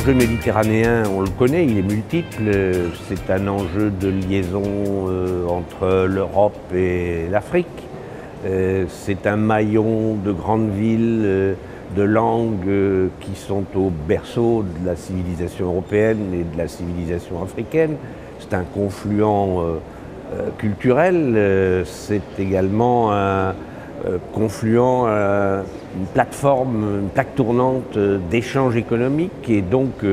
L'enjeu méditerranéen, on le connaît, il est multiple. C'est un enjeu de liaison entre l'Europe et l'Afrique. C'est un maillon de grandes villes, de langues qui sont au berceau de la civilisation européenne et de la civilisation africaine. C'est un confluent culturel, c'est également un confluent, une plateforme, une plaque tournante d'échanges économiques et donc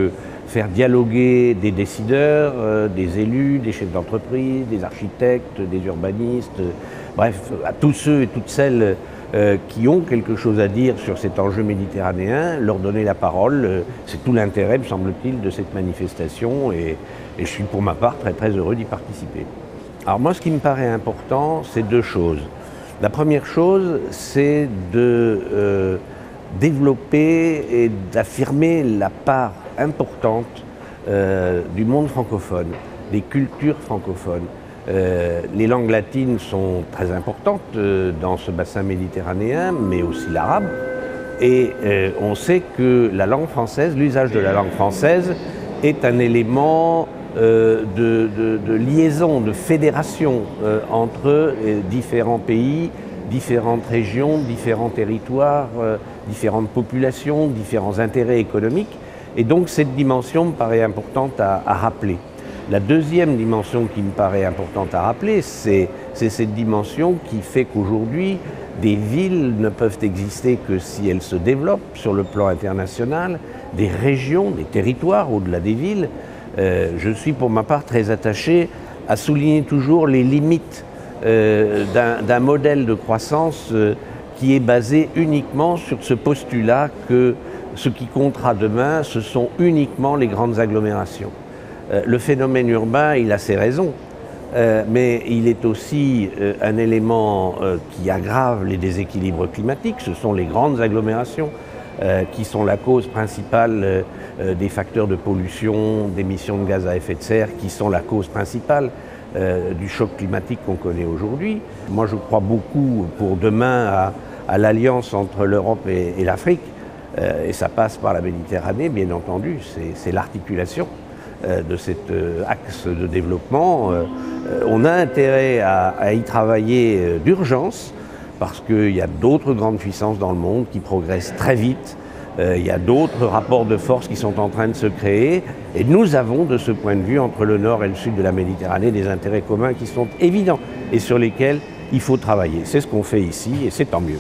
faire dialoguer des décideurs, des élus, des chefs d'entreprise, des architectes, des urbanistes, bref, à tous ceux et toutes celles qui ont quelque chose à dire sur cet enjeu méditerranéen, leur donner la parole. C'est tout l'intérêt, me semble-t-il, de cette manifestation et je suis pour ma part très très heureux d'y participer. Alors moi, ce qui me paraît important, c'est deux choses. La première chose, c'est de développer et d'affirmer la part importante du monde francophone, des cultures francophones. Les langues latines sont très importantes dans ce bassin méditerranéen, mais aussi l'arabe. Et on sait que la langue française, l'usage de la langue française est un élément de liaison, de fédération entre différents pays, différentes régions, différents territoires, différentes populations, différents intérêts économiques. Et donc cette dimension me paraît importante à rappeler. La deuxième dimension qui me paraît importante à rappeler, c'est cette dimension qui fait qu'aujourd'hui, des villes ne peuvent exister que si elles se développent sur le plan international, des régions, des territoires au-delà des villes. Je suis pour ma part très attaché à souligner toujours les limites d'un modèle de croissance qui est basé uniquement sur ce postulat que ce qui comptera demain, ce sont uniquement les grandes agglomérations. Le phénomène urbain, il a ses raisons, mais il est aussi un élément qui aggrave les déséquilibres climatiques. Ce sont les grandes agglomérations qui sont la cause principale des facteurs de pollution, d'émissions de gaz à effet de serre, qui sont la cause principale du choc climatique qu'on connaît aujourd'hui. Moi, je crois beaucoup pour demain à l'alliance entre l'Europe et l'Afrique, et ça passe par la Méditerranée, bien entendu, c'est l'articulation de cet axe de développement. On a intérêt à y travailler d'urgence, parce qu'il y a d'autres grandes puissances dans le monde qui progressent très vite. Il y a d'autres rapports de force qui sont en train de se créer. Et nous avons, de ce point de vue, entre le nord et le sud de la Méditerranée, des intérêts communs qui sont évidents et sur lesquels il faut travailler. C'est ce qu'on fait ici et c'est tant mieux.